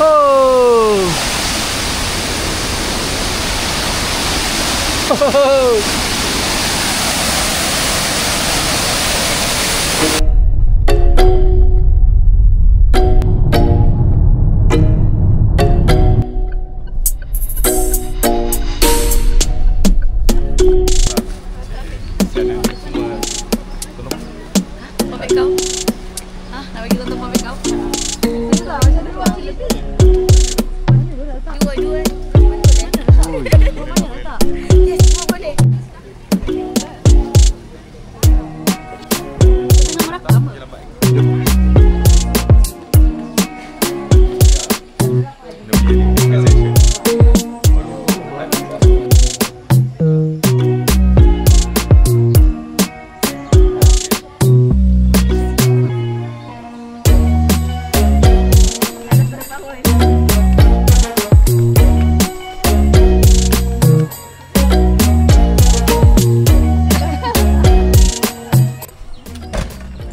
Oh. Oh.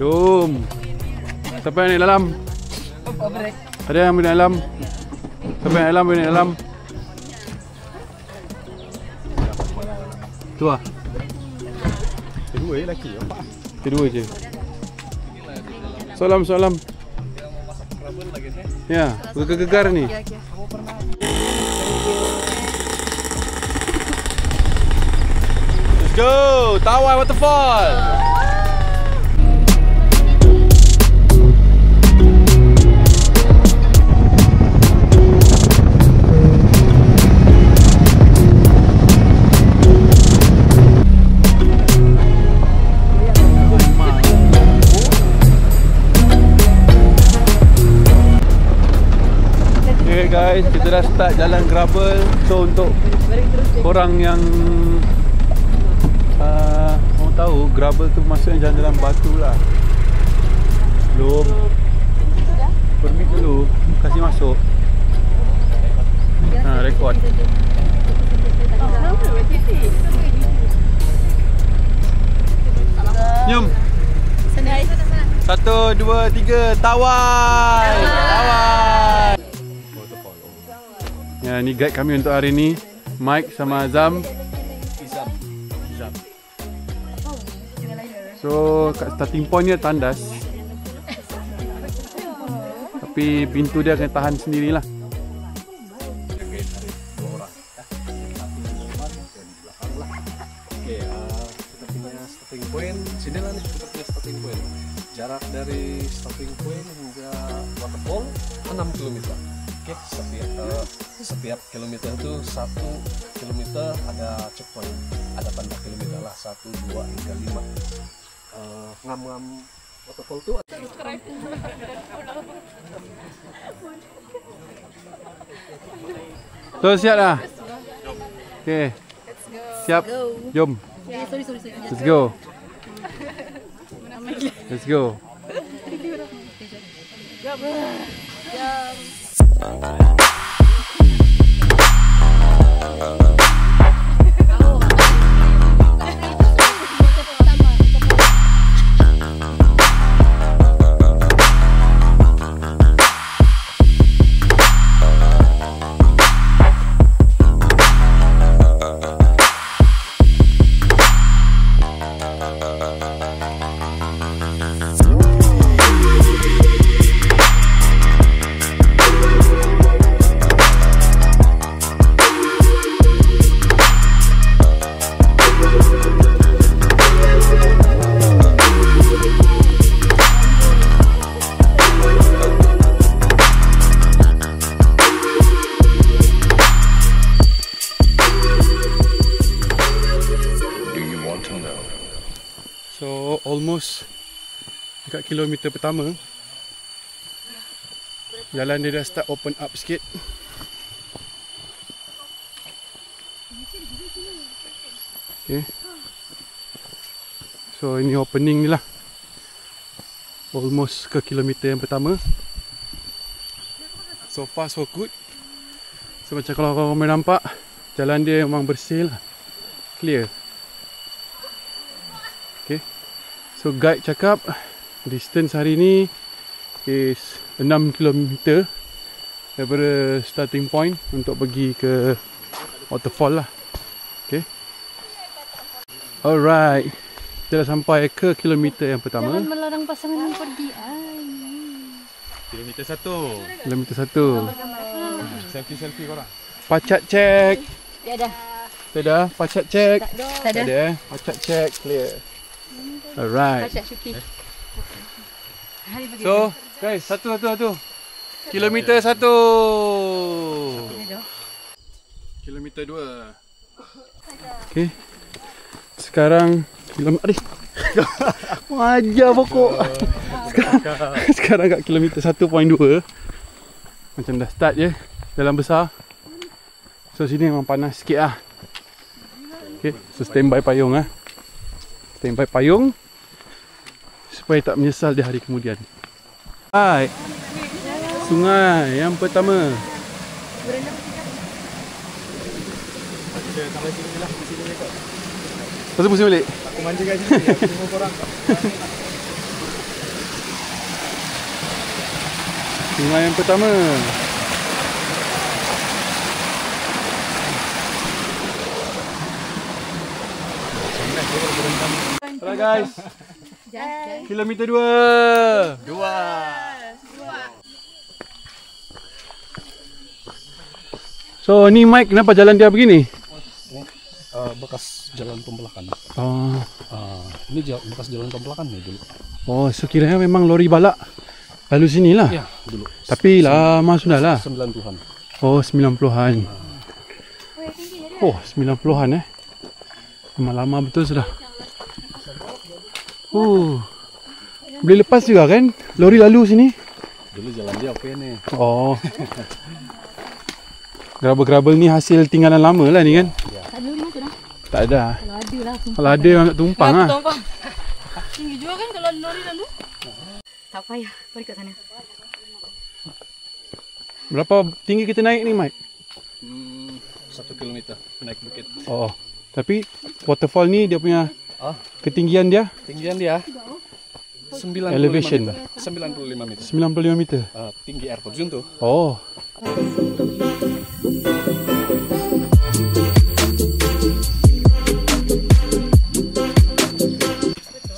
Jom. Siapa yang naik dalam? Ada yang naik dalam? Siapa yang naik dalam? Tu lah. Kedua je lelaki, empat. Kedua je. Salam. Ya, gegar ni. Let's go, Tawai Waterfall. Guys, kita dah start jalan gravel. So untuk korang yang mau tahu, gravel tu maksudnya jalan-jalan batu lah. Belum permit dulu, kasih masuk. Rekod. Jom. 1, 2, 3, Tawai. Ya, ni guide kami untuk hari ni, Mike sama Azam. Izam. So kat starting point ni tandas, tapi pintu dia akan tahan sendirilah. Okey, kita punya starting point. Sinilah nih kita punya starting point. Jarak dari starting point hingga waterfall 6 km. Oke, setiap kilometer itu 1 kilometer ada checkpoint, ada tanda kilometer lah, 1, 2 hingga 5. Ngam-ngam waterfall itu. So siap dah? Oke, siap. Jom. Let's go. Let's go. So almost dekat kilometer pertama, jalan dia dah start open up sikit. Okay. So ini opening ni lah, almost ke kilometer yang pertama. So far so good. So macam kalau korang boleh nampak, jalan dia memang bersih lah, clear. Okay. So guide cakap distance hari ni is 6 km daripada starting point untuk pergi ke waterfall lah. Okay. Alright, kita dah sampai ke kilometer yang pertama. Jangan melarang pasangan yang pergi. Kilometer 1. Kilometer 1. Selfie korang. Pacat check. Tak ada. Tak ada. Pacat check. Tak ada. Pacat check. Clear. Alright. Pacat syuting. So guys, satu. Kilometer 1. Kilometer 2. Okay. Sekarang kilometer. Wajar pokok. Sekarang kat kilometer 1.2. Macam dah start je dalam besar. So sini memang panas sikit lah. Okay, so standby payung lah. Standby payung supaya tak menyesal di hari kemudian. Hai. Sungai yang pertama. Lepas tu pusing balik. Aku manja kat sini, aku tunggu korang. Sungai yang pertama. Alright guys. Kilometer 2. So ni Mike, kenapa jalan dia begini? Bekas jalan pembelakan. Oh. Ini bekas jalan pembelakan nih dulu. Oh, so kiranya memang lori balak lalu sini lah. Ya, dulu. Tapi lama sudah lah. 90-an. Oh, 90-an. Oh, 90-an Memang lama betul sudah. Boleh lepas juga kan? Lori lalu sini. Dulu jalan dia oke nih. Oh. Gravel-gravel ni hasil tinggalan lama lah ni kan? Tak ada lori macam mana? Tak ada. Kalau ada lah. Kalau ada orang nak tumpang lah. Tinggi juga kan kalau lori lalu? Tak payah, pergi kat sana. Berapa tinggi kita naik ni Mike? 1 kilometer naik bukit. Oh. Tapi waterfall ni dia punya ketinggian dia? Tinggian dia 95 Elevation. meter. 95 meter. 95 meter. Tinggi air terjun tuh. Oh.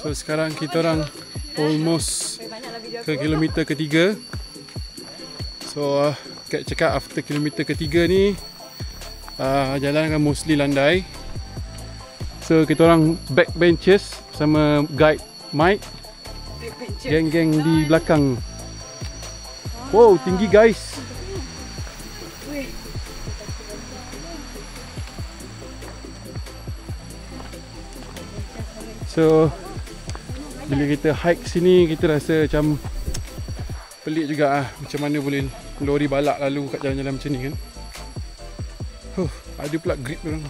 So sekarang kita orang almost ke kilometer ketiga. So Kak cakap after kilometer ketiga ni jalan akan mostly landai. So kita orang backbenchers bersama guide Mike. Geng-geng di belakang. Wow, tinggi guys. So bila kita hike sini, kita rasa macam pelik juga macam mana boleh lori balak lalu kat jalan-jalan macam ni kan. Ada pula grip orang.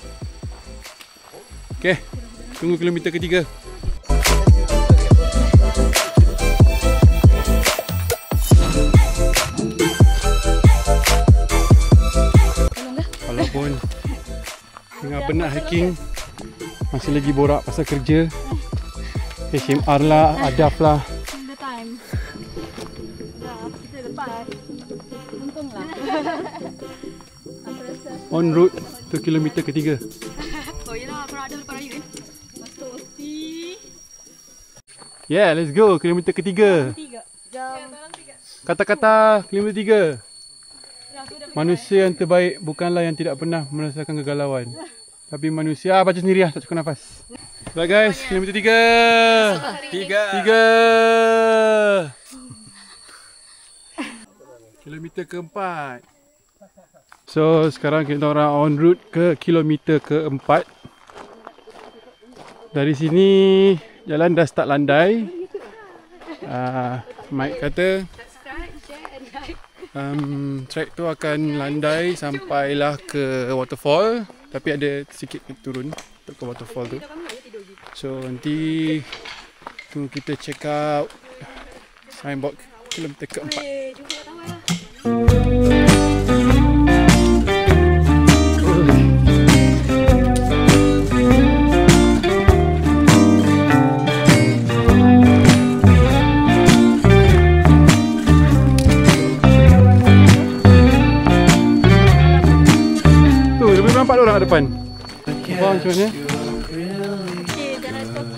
Okay, tunggu kilometer ketiga. Walaupun tengah penat hiking, masih lagi borak pasal kerja. HMR lah, Adaf lah. The time. Kita lepas. Untunglah. On route to kilometer ketiga. Oh yelah, korang ada lepas raya kan? Masuk ti. Yeah, let's go kilometer ketiga. 3 jam. Kata-kata kilometer 3. Manusia yang terbaik bukanlah yang tidak pernah merasakan kegalauan, tapi manusia baca sendiri lah, tak cukup nafas. Baik guys, kilometer 3. Kilometer keempat. So sekarang kita orang on route ke kilometer keempat. Dari sini jalan dah start landai. Mike kata track tu akan landai sampailah ke waterfall, tapi ada sikit turun untuk ke waterfall tu. So nanti tunggu kita check out signboard kilometer keempat. 4 orang kat depan. Nampak macam mana? Okey, jangan stop.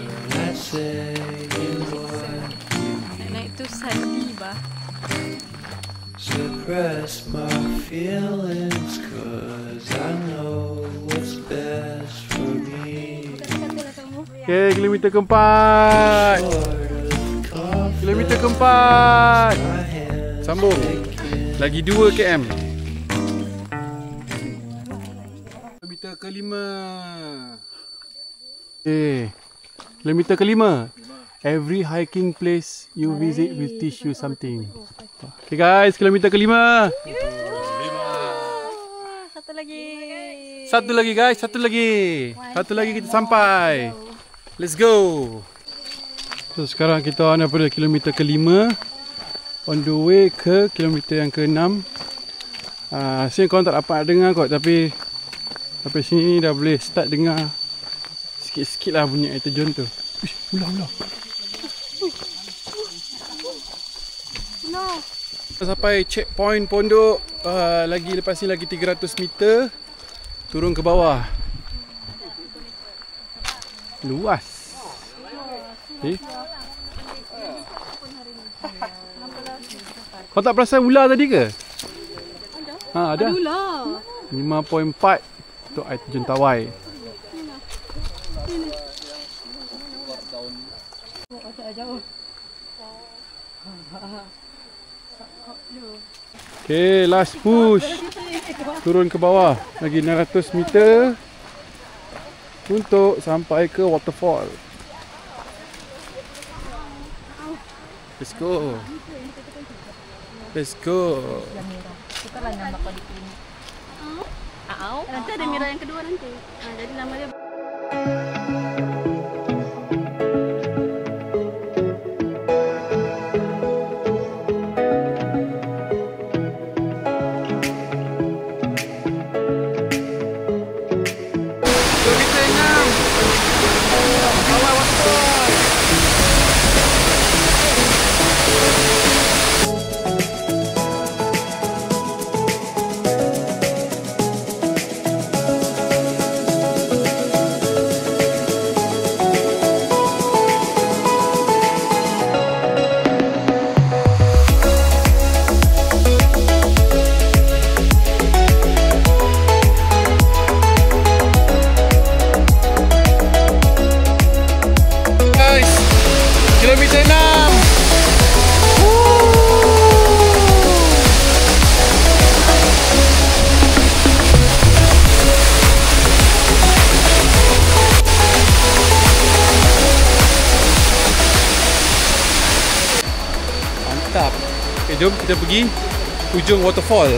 Naik tu sandi bah. Suppress my feelings, 'cause I know what's best for me. Okay, kilometer keempat. Kilometer keempat. Sambung. Lagi 2 km. Kilometer kelima. Okay. Kilometer kelima. Every hiking place you visit will teach you something. Okay guys, kilometer kelima. Satu lagi. Satu lagi guys, satu lagi. Satu lagi kita sampai. Let's go. So sekarang kita on pada kilometer kelima. On the way ke kilometer yang ke-6. Sini korang tak dapat dengar kot, tapi sampai sini dah boleh start dengar sikit-sikit lah bunyi air terjun tu. Uish, ular. Sampai checkpoint pondok. Lepas ni lagi 300 meter. Turun ke bawah. Luas. Okay. Kau tak perasan ular tadi ke? Ha, ada. Ada ular. 5.4 untuk air terjun Tawai. Okay, last push. Turun ke bawah. Lagi 600 meter untuk sampai ke waterfall. Let's go. Let's go. Itulah nama kau di sini. Nanti ada Mira yang kedua nanti. Jadi nama dia. Kilometer 6. Mantap. Okay, jom kita pergi hujung waterfall.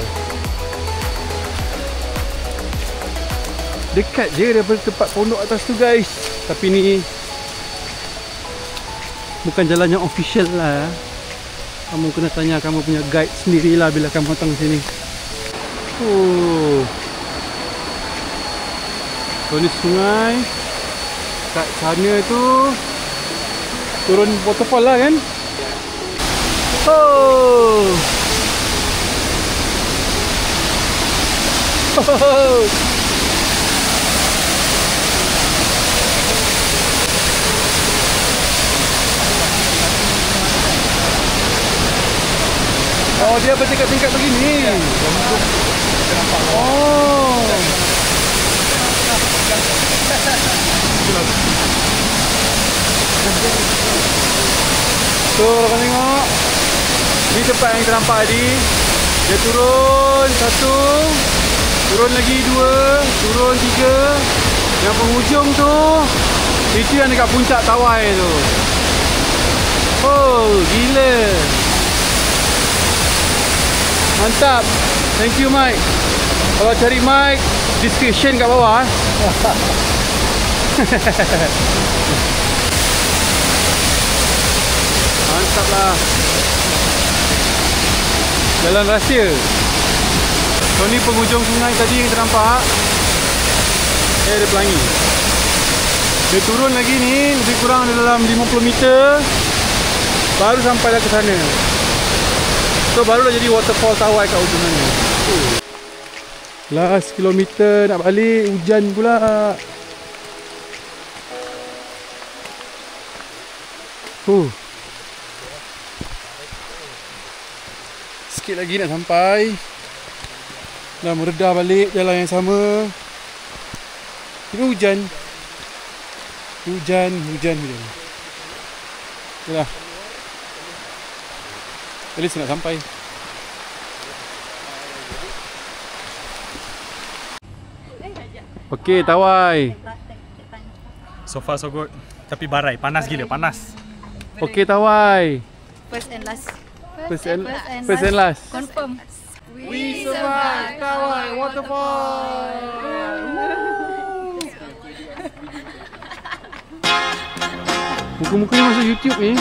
Dekat je daripada tempat pondok atas tu guys. Tapi ni bukan jalan yang official lah. Kamu kena tanya kamu punya guide sendirilah bila kamu datang sini. So ni sungai. Kat sana tu turun waterfall lah kan. Oh, dia bertingkat-tingkat begini. Oh. So, korang tengok. Ni tempat yang kita nampak tadi. Dia turun 1, turun lagi 2, turun 3. Yang penghujung tu, itu yang dekat puncak Tawai tu. Oh, gila. Mantap. Thank you Mike. Kalau cari Mike, description kat bawah. Mantap lah. Jalan rahsia. So ni penghujung sungai tadi yang kita nampak. Ada pelangi. Dia turun lagi ni, lebih kurang dalam 50 meter. Baru sampai dah ke sana. So barulah jadi waterfall Tawai kat ujung sana. Last kilometer nak balik, hujan pula. Sikit lagi nak sampai. Dah meredah balik jalan yang sama. Tapi hujan. Hujan. Yalah. At least nak sampai. Okey, Tawai. So far so good. Tapi barai, panas gila, panas. Okey, Tawai. First and last. First and last. Confirm. We survive Tawai Waterfall. Muka-muka ni masuk YouTube ni.